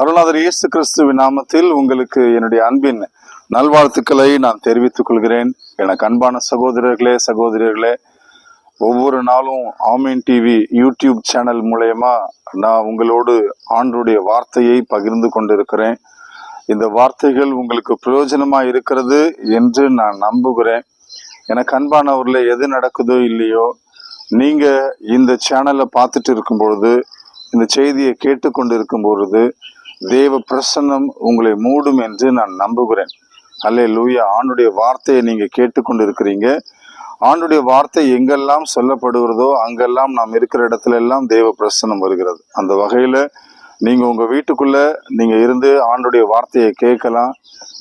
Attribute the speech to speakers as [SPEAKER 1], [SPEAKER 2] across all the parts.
[SPEAKER 1] அருள்நாதர் இயேசு கிறிஸ்துவின் நாமத்தில் உங்களுக்கு என்னுடைய அன்பின் நல்வாழ்த்துக்களை நான் தெரிவித்துக் கொள்கிறேன். எனக்கு அன்பான சகோதரர்களே, ஒவ்வொரு நாளும் ஆமீன் டிவி யூடியூப் சேனல் மூலயமா நான் உங்களோடு ஆண்டவருடைய வார்த்தையை பகிர்ந்து கொண்டிருக்கிறேன். இந்த வார்த்தைகள் உங்களுக்கு பிரயோஜனமா இருக்கிறது என்று நான் நம்புகிறேன். எனக்கு அன்பானவர்களே, எது நடக்குதோ இல்லையோ, நீங்க இந்த சேனலை பார்த்துட்டு இருக்கும் பொழுது, இந்த செய்தியை கேட்டுக்கொண்டு இருக்கும் பொழுது தேவ பிரசன்னம் உங்களை மூடும் என்று நான் நம்புகிறேன். அல்லேலூயா. ஆண்டுடைய வார்த்தையை நீங்க கேட்டுக்கொண்டு இருக்கிறீங்க. ஆண்டுடைய வார்த்தை எங்கெல்லாம் சொல்லப்படுகிறதோ அங்கெல்லாம் நாம் இருக்கிற இடத்துல எல்லாம் தேவ பிரசன்னம் வருகிறது. அந்த வகையில நீங்க உங்க வீட்டுக்குள்ள நீங்க இருந்து ஆண்டுடைய வார்த்தையை கேட்கலாம்.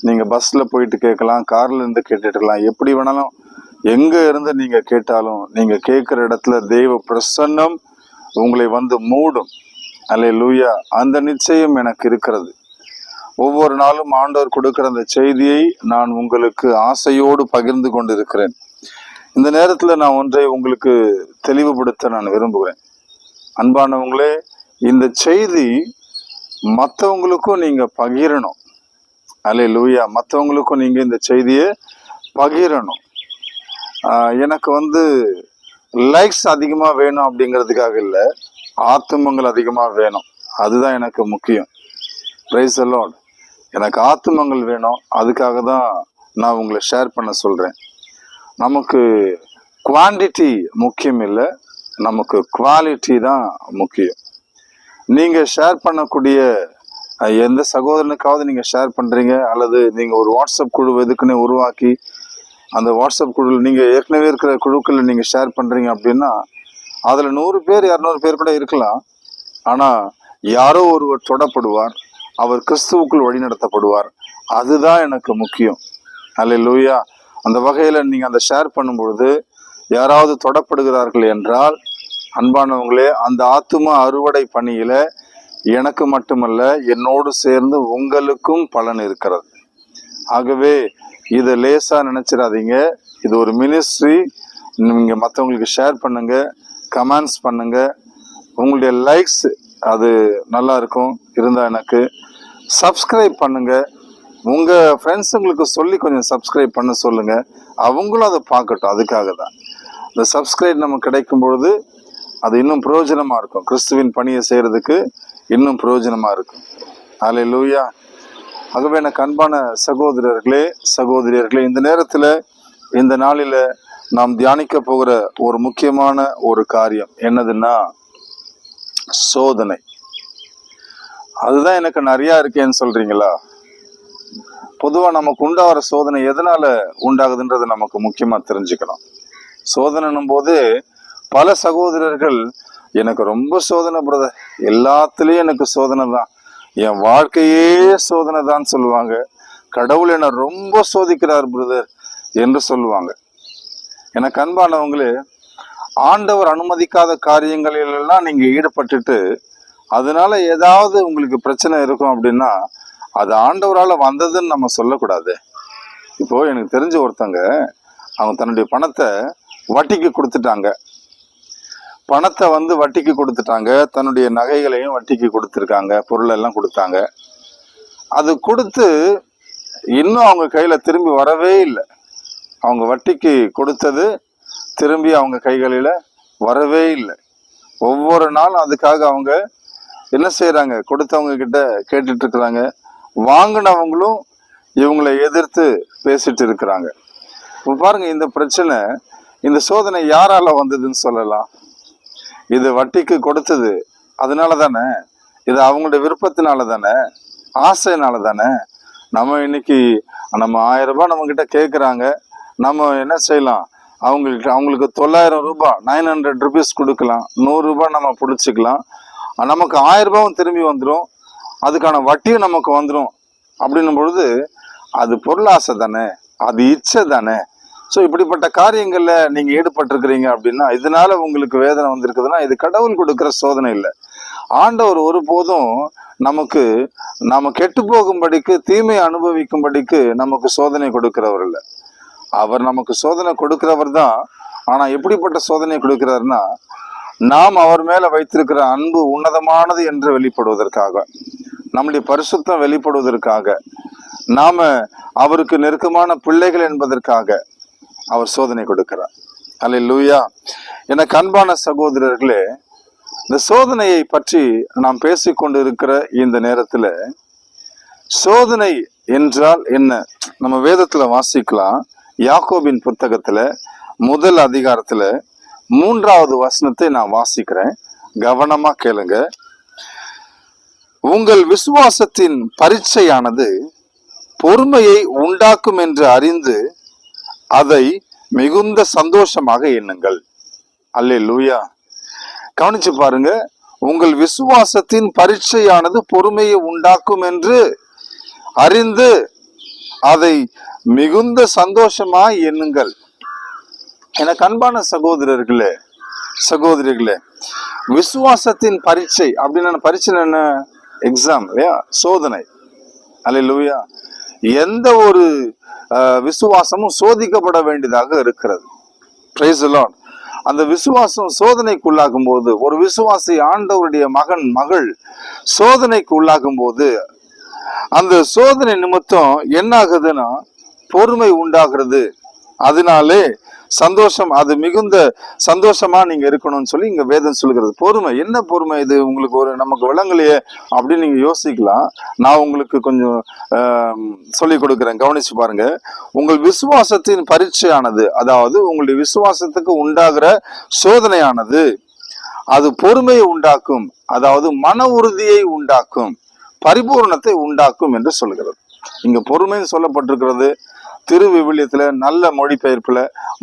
[SPEAKER 1] நீங்க பஸ்ல போயிட்டு கேட்கலாம், கார்ல இருந்து கேட்டுட்டு இருக்கலாம். எப்படி வேணாலும் எங்க இருந்து நீங்க கேட்டாலும் நீங்க கேட்கிற இடத்துல தேவ பிரசன்னம் உங்களை வந்து மூடும். அல்லேலூயா. அந்த நிச்சயம் எனக்கு இருக்கிறது. ஒவ்வொரு நாளும் ஆண்டவர் கொடுக்கிற அந்த செய்தியை நான் உங்களுக்கு ஆசையோடு பகிர்ந்து கொண்டிருக்கிறேன். இந்த நேரத்துல நான் ஒன்றை உங்களுக்கு தெளிவுபடுத்த நான் விரும்புகிறேன். அன்பானவங்களே, இந்த செய்தி மற்றவங்களுக்கும் நீங்க பகிரணும். அல்லேலூயா. மற்றவங்களுக்கும் நீங்க இந்த செய்தியை பகிரணும். எனக்கு லைக்ஸ் அதிகமா வேணும் அப்படிங்கிறதுக்காக இல்லை, ஆத்துமங்கள் அதிகமாக வேணும். அதுதான் எனக்கு முக்கியம். Price the Lord. எனக்கு ஆத்துமங்கள் வேணும். அதுக்காக தான் நான் உங்களை ஷேர் பண்ண சொல்கிறேன். நமக்கு குவான்டிட்டி முக்கியம் இல்லை, நமக்கு குவாலிட்டி தான் முக்கியம். நீங்கள் ஷேர் பண்ணக்கூடிய எந்த சகோதரனுக்காவது நீங்கள் ஷேர் பண்ணுறீங்க, அல்லது நீங்கள் ஒரு வாட்ஸ்அப் குழு எதுக்குன்னு உருவாக்கி அந்த வாட்ஸ்அப் குழுவில் நீங்கள் ஏற்கனவே இருக்கிற குழுக்களில் நீங்கள் ஷேர் பண்ணுறீங்க அப்படின்னா, அதில் 100 பேர் 200 பேர் கூட இருக்கலாம். ஆனால் யாரோ ஒருவர் தொடப்படுவார், அவர் கிறிஸ்துவுக்குள் வழி நடத்தப்படுவார். அதுதான் எனக்கு முக்கியம். அல்லேலூயா. அந்த வகையில் நீங்கள் அந்த ஷேர் பண்ணும்பொழுது யாராவது தொடப்படுகிறார்கள் என்றால், அன்பானவங்களே, அந்த ஆத்தும அறுவடை பணியில் எனக்கு மட்டுமல்ல, என்னோடு சேர்ந்து உங்களுக்கும் பலன் இருக்கிறது. ஆகவே இதை லேசாக நினச்சிடாதீங்க. இது ஒரு மினிஸ்ட்ரி. நீங்கள் மற்றவங்களுக்கு ஷேர் பண்ணுங்க, கமெண்ட்ஸ் பண்ணுங்க. உங்களுடைய லைக்ஸ் அது நல்லா இருக்கும். இருந்தால் எனக்கு சப்ஸ்கிரைப் பண்ணுங்க. உங்கள் ஃப்ரெண்ட்ஸுங்களுக்கு சொல்லி கொஞ்சம் சப்ஸ்கிரைப் பண்ண சொல்லுங்க. அவங்களும் அதை பார்க்கட்டும். அதுக்காக தான் இந்த சப்ஸ்கிரைப் நமக்கு கிடைக்கும் பொழுது அது இன்னும் பிரயோஜனமாக இருக்கும். கிறிஸ்துவின் பணியை செய்கிறதுக்கு இன்னும் பிரயோஜனமாக இருக்கும். அல்லேலூயா. ஆகவே எனக்கு அன்பான சகோதரியர்களே, இந்த நேரத்தில் இந்த நாளில் நாம் தியானிக்க போகிற ஒரு முக்கியமான ஒரு காரியம் என்னதுன்னா சோதனை. அதுதான் எனக்கு நிறையா இருக்கேன்னு சொல்றீங்களா? பொதுவாக நமக்கு உண்டாகிற சோதனை எதனால உண்டாகுதுன்றது நமக்கு முக்கியமாக தெரிஞ்சுக்கணும். சோதனைன்னும் போது பல சகோதரர்கள் எனக்கு ரொம்ப சோதனை பிரதர், எல்லாத்துலேயும் எனக்கு சோதனை தான், என் வாழ்க்கையே சோதனை தான் சொல்லுவாங்க. கடவுள் என்னை ரொம்ப சோதிக்கிறார் பிரதர் என்று சொல்லுவாங்க. எனக்கு அன்பானவங்களே, ஆண்டவர் அனுமதிக்காத காரியங்களிலெல்லாம் நீங்கள் ஈடுபட்டுட்டு அதனால ஏதாவது உங்களுக்கு பிரச்சனை இருக்கும் அப்படின்னா அது ஆண்டவரால் வந்ததுன்னு நம்ம சொல்லக்கூடாது. இப்போ எனக்கு தெரிஞ்ச ஒருத்தங்க, அவங்க தன்னுடைய பணத்தை வட்டிக்கு கொடுத்துட்டாங்க. வட்டிக்கு கொடுத்துட்டாங்க. தன்னுடைய நகைகளையும் வட்டிக்கு கொடுத்துருக்காங்க, பொருளெல்லாம் கொடுத்தாங்க. அது கொடுத்து இன்னும் அவங்க கையில் திரும்பி வரவே இல்லை. அவங்க வட்டிக்கு கொடுத்தது திரும்பி அவங்க கைகளில் வரவே இல்லை. ஒவ்வொரு நாளும் அதுக்காக அவங்க என்ன செய்கிறாங்க, கொடுத்தவங்க கிட்ட கேட்டுட்டு இருக்கிறாங்க. வாங்கினவங்களும் இவங்களை எதிர்த்து பேசிட்டு இருக்கிறாங்க. இப்போ பாருங்க, இந்த பிரச்சனை, இந்த சோதனை யாரால வந்ததுன்னு சொல்லலாம்? இது வட்டிக்கு கொடுத்தது அதனால தானே, இது அவங்களுடைய விருப்பத்தினால தானே, ஆசைனால தானே. நம்ம இன்னைக்கு 1000 ரூபாய் நம்ம கிட்ட கேட்குறாங்க, நம்ம என்ன செய்யலாம், அவங்களுக்கு 900 ரூபாய் 900 ருபீஸ் கொடுக்கலாம், 100 ரூபாய் நம்ம பிடிச்சிக்கலாம். நமக்கு 1000 ரூபாயும் திரும்பி வந்துடும், அதுக்கான வட்டியும் நமக்கு வந்துடும். அப்படின்னும் பொழுது அது பொருளாசை தானே, அது இச்சை தானே. ஸோ இப்படிப்பட்ட காரியங்களில் நீங்கள் ஈடுபட்டிருக்கிறீங்க அப்படின்னா, இதனால உங்களுக்கு வேதனை வந்திருக்குதுன்னா இது கடவுள் கொடுக்குற சோதனை இல்லை. ஆண்டவர் ஒருபோதும் நாம கெட்டு போகும்படிக்கு, தீமை அனுபவிக்கும்படிக்கு நமக்கு சோதனை கொடுக்கிறவர் இல்லை. அவர் நமக்கு சோதனை கொடுக்கிறவர் தான். ஆனா எப்படிப்பட்ட சோதனை கொடுக்கிறாருன்னா, நாம் அவர் மேல வைத்திருக்கிற அன்பு உன்னதமானது என்று வெளிப்படுவதற்காக, நம்முடைய பரிசுத்தம் வெளிப்படுவதற்காக, நாம அவருக்கு நெருக்கமான பிள்ளைகள் என்பதற்காக அவர் சோதனை கொடுக்கிறார். அல்லேலூயா. எனக்கு அன்பான சகோதரர்களே, இந்த சோதனையை பற்றி நாம் பேசிக்கொண்டு இருக்கிற இந்த நேரத்துல சோதனை என்றால் என்ன? நம்ம வேதத்துல வாசிக்கலாம். யாக்கோபின் புத்தகத்துல 1 அதிகாரத்துல 3வது வசனத்தை நான் வாசிக்கிறேன், கவனமா கேளுங்க. உங்கள் விசுவாசத்தின் பரீட்சையானது பொறுமையை உண்டாக்கும் என்று அறிந்து அதை மிகுந்த சந்தோஷமாக எண்ணுங்கள். அல்லேலூயா. கவனிச்சு பாருங்க. உங்கள் விசுவாசத்தின் பரீட்சையானது பொறுமையை உண்டாக்கும் என்று அறிந்து அதை மிகுந்த சந்தோஷமா எண்ணுங்கள். எனக்கு அன்பான சகோதரர்களே, சகோதரிகளே, விசுவாசத்தின் பரீட்சை அப்படின்னா, பரீட்சை என்ன? எக்ஸாம் இல்லையா? சோதனை. அல்லேலூயா. எந்த ஒரு விசுவாசமும் சோதிக்கப்பட வேண்டியதாக இருக்கிறது. Price the Lord. அந்த விசுவாசம் சோதனைக்கு போது, ஒரு விசுவாசி ஆண்டவருடைய மகன் மகள் சோதனைக்கு உள்ளாகும் போது, அந்த சோதனை நிமித்தம் என்ன ஆகுதுன்னா பொறுமை உண்டாகிறது. அதனாலே சந்தோஷம், அது மிகுந்த சந்தோஷமா நீங்க இருக்கணும்னு சொல்லி இங்க வேதம் சொல்கிறது. பொறுமை, என்ன பொறுமை இது? உங்களுக்கு ஒரு நமக்கு விளங்கலையே அப்படின்னு நீங்க யோசிக்கலாம். நான் உங்களுக்கு கொஞ்சம் சொல்லி கொடுக்கிறேன், கவனிச்சு பாருங்க. உங்கள் விசுவாசத்தின் பரீட்சையானது, அதாவது உங்களுடைய விசுவாசத்துக்கு உண்டாகிற சோதனையானது அது பொறுமையை உண்டாக்கும், அதாவது மன உறுதியை உண்டாக்கும், பரிபூர்ணத்தை உண்டாக்கும் என்று சொல்கிறது. இங்க பொறுமைன்னு சொல்லப்பட்டிருக்கிறது. திருவிவிலியத்துல நல்ல மொழிபெயர்ப்புல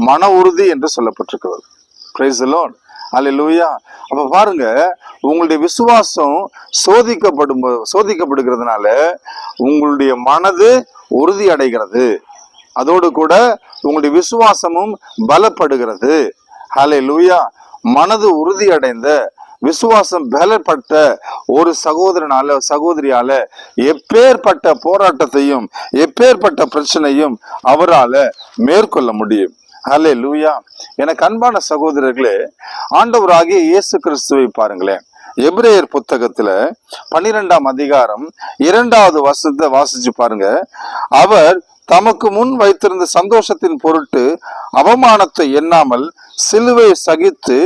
[SPEAKER 1] மன உறுதி என்று சொல்லப்பட்டிருக்கிறது. Praise the Lord. அல்லேலூயா. அப்ப பாருங்க, உங்களுடைய விசுவாசம் சோதிக்கப்படுகிறதுனால உங்களுடைய மனது உறுதி அடைகிறது, அதோடு கூட உங்களுடைய விசுவாசமும் பலப்படுகிறது. அல்லேலூயா. மனது உறுதி அடைந்த, விசுவாசம் பலப்பட்ட ஒரு சகோதரனால சகோதரியால எப்பேற்பட்ட போராட்டத்தையும் எப்பேற்பட்ட பிரச்சனையும் அவரால மேற்கொள்ள முடியும். அல்லேலூயா. எனக்கு அன்பான சகோதரர்களே, ஆண்டவராகிய இயேசு கிறிஸ்துவை பாருங்களேன். எபிரேயர் புத்தகத்துல 12ஆம் அதிகாரம் 2வது வசனத்தை வாசிச்சு பாருங்க. அவர் தமக்கு முன் வைத்திருந்த சந்தோஷத்தின் பொருட்டு அவமானத்தை எண்ணாமல் சிலுவை சகித்து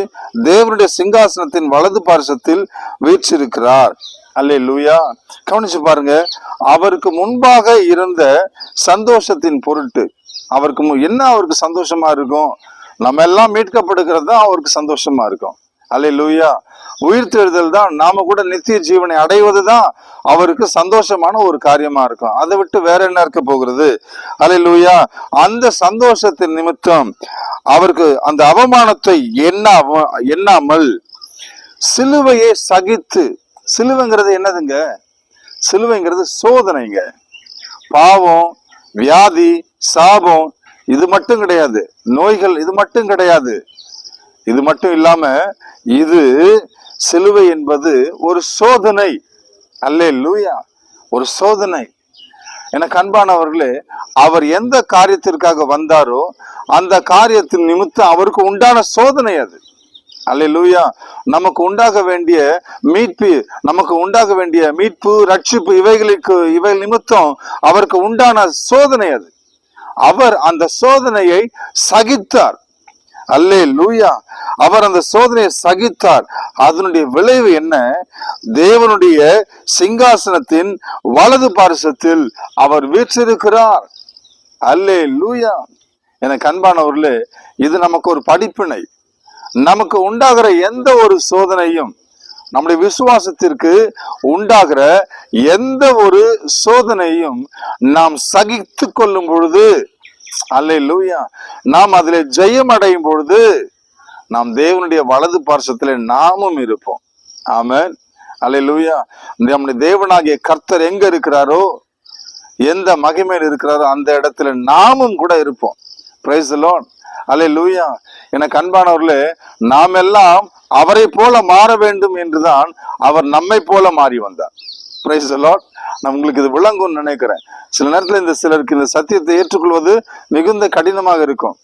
[SPEAKER 1] தேவனுடைய சிங்காசனத்தின் வலது பார்சத்தில் வீற்றிருக்கிறார். அல்லேலூயா. கவனிச்சு பாருங்க. அவருக்கு முன்பாக இருந்த சந்தோஷத்தின் பொருட்டு, அவருக்கு என்ன அவருக்கு சந்தோஷமா இருக்கும்? நம்ம எல்லாம் மீட்கப்படுகிறது தான் அவருக்கு சந்தோஷமா இருக்கும். அல்லேலூயா. உயிர்த்தெழுதல் தான், நாம கூட நித்திய ஜீவனை அடைவதுதான் அவருக்கு சந்தோஷமான ஒரு காரியமா இருக்கும். அதை விட்டு வேற என்ன இருக்க போகிறது? அல்லேலூயா. அந்த சந்தோஷத்தின் நிமித்தம் அவருக்கு அந்த அவமானத்தை எண்ணாமல் சிலுவையை சகித்து, சிலுவைங்கிறது என்னதுங்க? சிலுவைங்கிறது சோதனைங்க. பாவம், வியாதி, சாபம் இது மட்டும் கிடையாது, நோய்கள் இது மட்டும் கிடையாது. இது மட்டும் இல்லாம இது சிலுவை என்பது ஒரு சோதனை. அல்லேலூயா. ஒரு சோதனை. எனக்கு அன்பானவர்களே, அவர் எந்த காரியத்திற்காக வந்தாரோ அந்த காரியத்தின் நிமித்தம் அவருக்கு உண்டான சோதனை அது. அல்லேலூயா. நமக்கு உண்டாக வேண்டிய மீட்பு, ரட்சிப்பு, இவைகள் நிமித்தம் அவருக்கு உண்டான சோதனை அது. அவர் அந்த சோதனையை சகித்தார். அல்லேலூயா. அவர் அந்த சோதனையை சகித்தார். அதனுடைய விளைவு என்ன? தேவனுடைய சிங்காசனத்தின் வலது பார்சத்தில் அவர் வீற்றிருக்கிறார். அல்லேலூயா. எனக்கு அன்பானவர்களே, இது நமக்கு ஒரு படிப்பினை. நமக்கு உண்டாகிற எந்த ஒரு சோதனையும், நம்முடைய விசுவாசத்திற்கு உண்டாகிற எந்த ஒரு சோதனையும் நாம் சகித்து கொள்ளும் பொழுது, அல்லேலூயா, நாம் அதிலே ஜெயம் அடையும் பொழுது நாம் தேவனுடைய வலது பார்சத்திலே நாமும் இருப்போம். ஆமென். அல்லேலூயா. நம்முடைய தேவனாகிய கர்த்தர் எங்க இருக்கிறாரோ, எந்த மகிமையில் இருக்கிறாரோ அந்த இடத்துல நாமும் கூட இருப்போம். Praise the Lord. அல்லேலூயா. எனக்கு அன்பானவர்களே, நாம் எல்லாம் அவரை போல மாற வேண்டும் என்றுதான் அவர் நம்மை போல மாறி வந்தார். Price the Lord. நான் உங்களுக்கு இது விளங்கும்னு நினைக்கிறேன். சில நேரத்துல சிலருக்கு இந்த சத்தியத்தை ஏற்றுக்கொள்வது மிகுந்த கடினமாக இருக்கும்.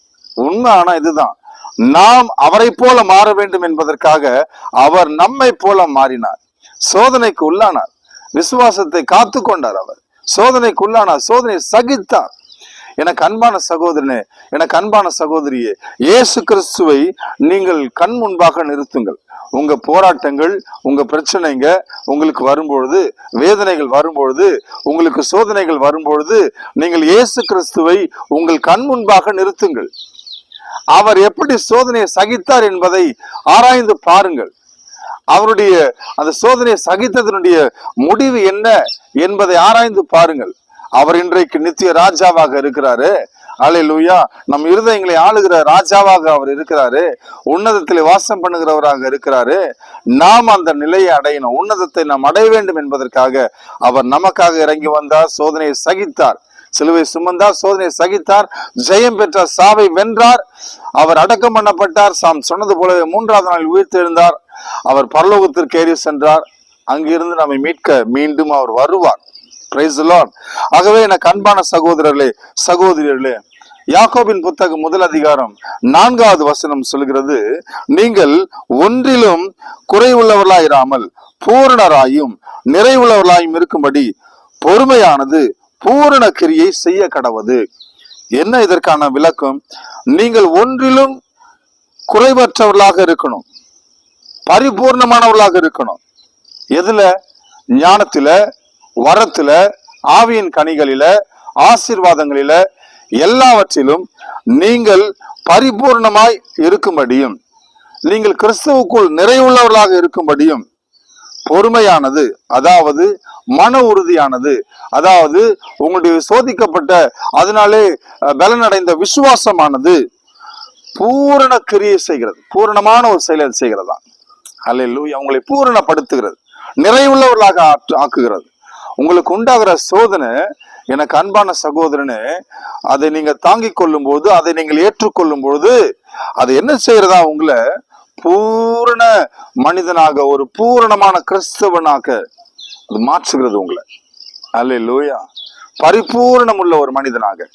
[SPEAKER 1] உண்மை ஆனா இதுதான், நாம் அவரை போல மாற வேண்டும் என்பதற்காக அவர் நம்மை போல மாறினார், சோதனைக்கு உள்ளானார். விசுவாசத்தை காத்து கொண்டார். அவர் சோதனைக்குள்ளானார், சோதனை சகித்தார். எனக்கு அன்பான சகோதரனே, எனக்கு அன்பான சகோதரியே, இயேசு கிறிஸ்துவை நீங்கள் கண் முன்பாக நிறுத்துங்கள். உங்க போராட்டங்கள், உங்க பிரச்சனைங்க உங்களுக்கு வரும்பொழுது, வேதனைகள் வரும்பொழுது, உங்களுக்கு சோதனைகள் வரும்பொழுது, நீங்கள் இயேசு கிறிஸ்துவை உங்கள் கண் முன்பாக நிறுத்துங்கள். அவர் எப்படி சோதனையை சகித்தார் என்பதை ஆராய்ந்து பாருங்கள். அவருடைய அந்த சோதனையை சகித்ததனுடைய முடிவு என்ன என்பதை ஆராய்ந்து பாருங்கள். அவர் இன்றைக்கு நித்திய ராஜாவாக இருக்கிறாரு. அல்லேலூயா. நம் இருதயங்களை ஆளுகிற ராஜாவாக அவர் இருக்கிறாரு. உன்னதத்திலே வாசம் பண்ணுகிறவராக இருக்கிறாரு. நாம் அந்த நிலையை அடையணும், உன்னதத்தை நாம் அடைய வேண்டும் என்பதற்காக அவர் நமக்காக இறங்கி வந்தார், சோதனையை சகித்தார், சிலுவை சுமந்தார், சோதனையை சகித்தார், ஜெயம் பெற்றார், சாவை வென்றார், அவர் அடக்கம் பண்ணப்பட்டார், சாம் சொன்னது போலவே 3ஆவது நாள் உயிர்த்தெழுந்தார், அவர் பரலோகத்திற்கு ஏறி சென்றார். அங்கிருந்து நம்மை மீட்க மீண்டும் அவர் வருவார். Price the Lord. ஆகவே எனக்கு அன்பான சகோதரர்களே, சகோதரியர்களே, யாக்கோபின் புத்தகம் 1 அதிகாரம் 4வது வசனம் சொல்கிறது, நீங்கள் ஒன்றிலும் குறைவுள்ளவர்களாயிராமல் பூரணராயும் நிறைவுள்ளவர்களாயும் இருக்கும்படி பொறுமையானது பூரண கிரியை செய்ய கடவது. என்ன இதற்கான விளக்கம்? நீங்கள் ஒன்றிலும் குறைவற்றவர்களாக இருக்கணும், பரிபூர்ணமானவர்களாக இருக்கணும். எதுல? ஞானத்தில, வரத்துல, ஆவியின் கனிகளில, ஆசீர்வாதங்களில, எல்லாவற்றிலும் நீங்கள் பரிபூர்ணமாய் இருக்கும்படியும், நீங்கள் கிறிஸ்துவுக்குள் நிறைவுள்ளவர்களாக இருக்கும்படியும் பொறுமையானது, அதாவது மன உறுதியானது, அதாவது உங்களுடைய சோதிக்கப்பட்ட அதனாலே பலனடைந்த விசுவாசமானது பூரண கிரியை செய்கிறது. பூரணமான ஒரு செயலை செய்கிறதா. அல்லேலூயா. உங்களை பூரணப்படுத்துகிறது, நிறைவுள்ளவர்களாக ஆக்குகிறது. உங்களுக்கு உண்டாகிற சோதனை, எனக்கு அன்பான சகோதரனே, அதை நீங்க தாங்கிக் கொள்ளும் போது, அதை நீங்கள் ஏற்றுக்கொள்ளும் பொழுது, அது என்ன செய்யறதா? உங்களை பூரண மனிதனாக, ஒரு பூரணமான கிறிஸ்தவனாக அது மாற்றுகிறது உங்களை. அல்லேலூயா. பரிபூர்ணம் உள்ள ஒரு மனிதனாக,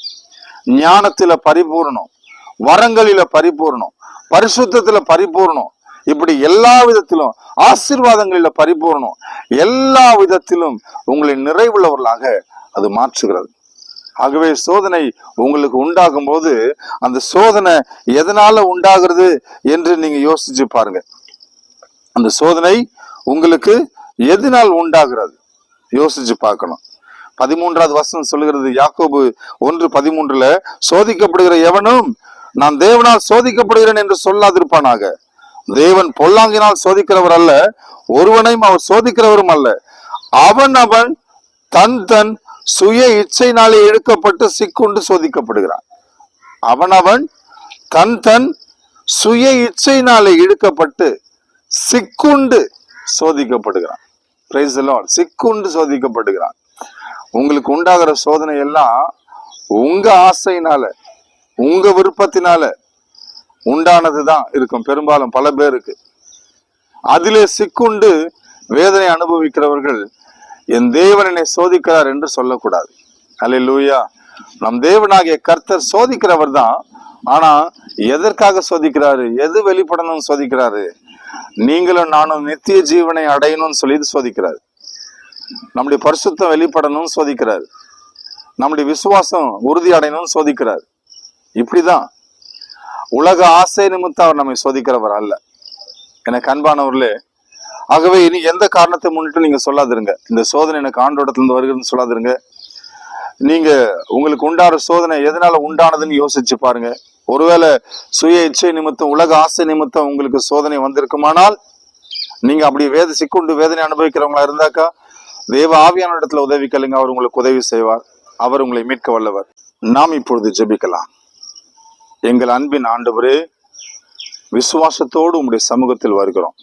[SPEAKER 1] ஞானத்தில பரிபூர்ணம், வரங்களில பரிபூர்ணம், பரிசுத்தத்துல பரிபூர்ணம், இப்படி எல்லா விதத்திலும், ஆசீர்வாதங்களில பரிபூர்ணம், எல்லா விதத்திலும் உங்களை நிறைவுள்ளவர்களாக அது மாற்றுகிறது. ஆகவே சோதனை உங்களுக்கு உண்டாகும் போது, அந்த சோதனை எதனால உண்டாகிறது என்று நீங்க யோசிச்சு பாருங்க. அந்த சோதனை உங்களுக்கு எதனால் உண்டாகிறது யோசிச்சு பார்க்கணும். 13வது வசனம் சொல்லுகிறது, யாக்கோபு 1:13, சோதிக்கப்படுகிற எவனும் நான் தேவனால் சோதிக்கப்படுகிறேன் என்று சொல்லாதிருப்பானாக. தேவன் பொல்லாங்கினால் சோதிக்கிறவர் அல்ல, ஒருவனையும் அவர் சோதிக்கிறவரும் அல்ல. அவன் தன் சுய இச்சையினாலே இழுக்கப்பட்டு சிக்குண்டு சோதிக்கப்படுகிறான். அவன் தன் சுய இச்சையினாலே இழுக்கப்பட்டு சிக்குண்டு சோதிக்கப்படுகிறான். Price the Lord. சிக்குண்டு சோதிக்கப்படுகிறான். உங்களுக்கு உண்டாகிற சோதனை எல்லாம் உங்க ஆசையினால, உங்க விருப்பத்தினால உண்டானதுதான் இருக்கும். பெரும்பாலும் பல பேருக்கு அதிலே சிக்குண்டு வேதனை அனுபவிக்கிறவர்கள் என் தேவன் என்னை சோதிக்கிறார் என்று சொல்லக்கூடாது. அல்லேலூயா. நம் தேவனாகிய கர்த்தர் சோதிக்கிறவர் தான். ஆனா எதற்காக சோதிக்கிறாரு? எது வெளிப்படணும்னு சோதிக்கிறாரு? நீங்களும் நானும் நித்திய ஜீவனை அடையணும்னு சொல்லி சோதிக்கிறாரு. நம்முடைய பரிசுத்தம் வெளிப்படணும்னு சோதிக்கிறாரு. நம்முடைய விசுவாசம் உறுதி அடையணும்னு சோதிக்கிறார். இப்படிதான். உலக ஆசை நிமித்தம் அவர் நம்மை சோதிக்கிறவர் அல்ல. எனக்கு அன்பானவர்களே, ஆகவே இனி எந்த காரணத்தை முன்னிட்டு நீங்க சொல்லாதிருங்க, இந்த சோதனை எனக்கு ஆண்டோடத்துல இருந்து வருகிறதுன்னு சொல்லாதிருங்க. நீங்க உங்களுக்கு உண்டான சோதனை எதனால உண்டானதுன்னு யோசிச்சு பாருங்க. ஒருவேளை சுய இச்சை நிமித்தம், உலக ஆசை நிமித்தம் உங்களுக்கு சோதனை வந்திருக்குமானால், நீங்க அப்படி சிக்குண்டு வேதனை அனுபவிக்கிறவங்களா இருந்தாக்கா, தேவ ஆவியான இடத்துல உதவி கேளுங்க. அவர் உங்களுக்கு உதவி செய்வார். அவர் உங்களை மீட்க வல்லவர். நாம் இப்பொழுது ஜெபிக்கலாம். எங்கள் அன்பின் ஆண்டவரே, விசுவாசத்தோடு உம்முடைய சமூகத்தில் வருகிறோம்.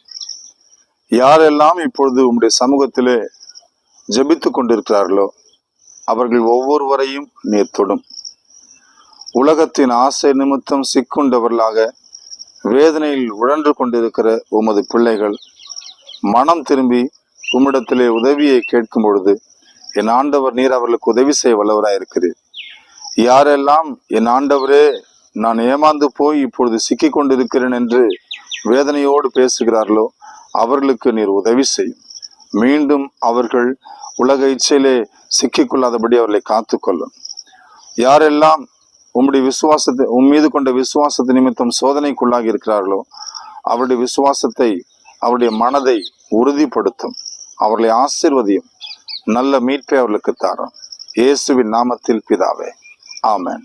[SPEAKER 1] யாரெல்லாம் இப்பொழுது உம்முடைய சமூகத்திலே ஜெபித்து கொண்டிருக்கிறார்களோ அவர்கள் ஒவ்வொருவரையும் நீர் தொடும். உலகத்தின் ஆசை நிமித்தம் சிக்குண்டவர்களாக வேதனையில் உழன்று கொண்டிருக்கிற உமது பிள்ளைகள் மனம் திரும்பி உம்மிடத்திலே உதவியை கேட்கும் பொழுது, என் ஆண்டவர் நீர் அவர்களுக்கு உதவி செய்ய வல்லவராயிருக்கிறீர். யாரெல்லாம் என் ஆண்டவரே நான் ஏமாந்து போய் இப்பொழுது சிக்கி கொண்டிருக்கிறேன் என்று வேதனையோடு பேசுகிறார்களோ அவர்களுக்கு நீர் உதவி செய்யும். மீண்டும் அவர்கள் உலக இச்சையிலே சிக்கிக்கொள்ளாதபடி அவர்களை காத்துக்கொள்ளும். யாரெல்லாம் உம் மீது கொண்ட விசுவாசத்தை நிமித்தம் சோதனைக்குள்ளாகி இருக்கிறார்களோ அவருடைய விசுவாசத்தை, அவருடைய மனதை உறுதிப்படுத்தும். அவர்களை ஆசீர்வதியும். நல்ல மீட்பை அவர்களுக்கு தாரும். இயேசுவின் நாமத்தில் பிதாவே, ஆமென்.